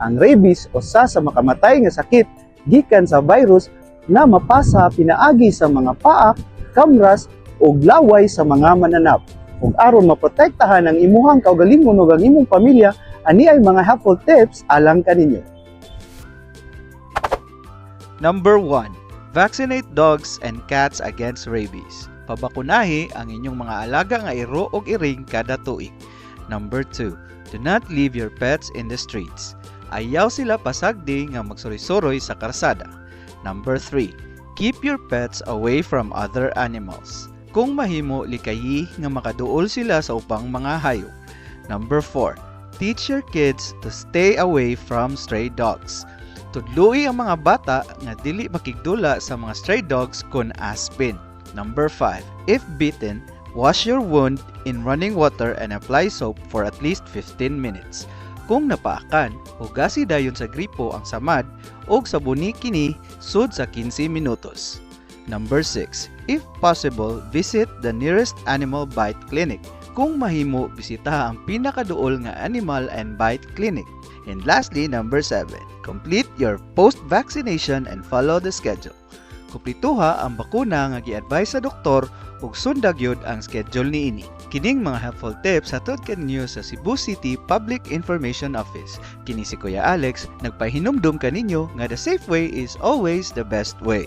Ang rabies usa sa makamatay nga sakit gikan sa virus nga mapasa pinaagi sa mga paa, kamras ug laway sa mga mananap. Ug aron maprotektahan ang imuhang kaugalingon ug ang imong pamilya, ani ay mga helpful tips alang kaninyo. Number 1. Vaccinate dogs and cats against rabies. Pabakunahi ang inyong mga alaga nga iro ug iring kada tuig. Number 2. Do not leave your pets in the streets. Ayaw sila pasagdi nga magsuroy-suroy sa karsada. Number 3. Keep your pets away from other animals. Kung mahimo, likayi nga makaduol sila sa upang mga hayop. Number 4. Teach your kids to stay away from stray dogs. Tudloi ang mga bata nga dili makigdula sa mga stray dogs kun aspin. Number 5. If bitten, wash your wound in running water and apply soap for at least 15 minutes. Kung napaakan, hugasi dayon sa gripo ang samad ug sabuni kini sud sa 15 minutos. Number 6. If possible, visit the nearest animal bite clinic. Kung mahimo, bisita ang pinakaduol nga animal and bite clinic. And lastly, number 7. Complete your post-vaccination and follow the schedule. Kumplituha ang bakuna nga gi-advise sa doktor ug sundag yod ang schedule niini. Kining mga helpful tips hatod kaninyo sa Cebu City Public Information Office. Kini si Kuya Alex, nagpahinumdum kaninyo nga the safe way is always the best way.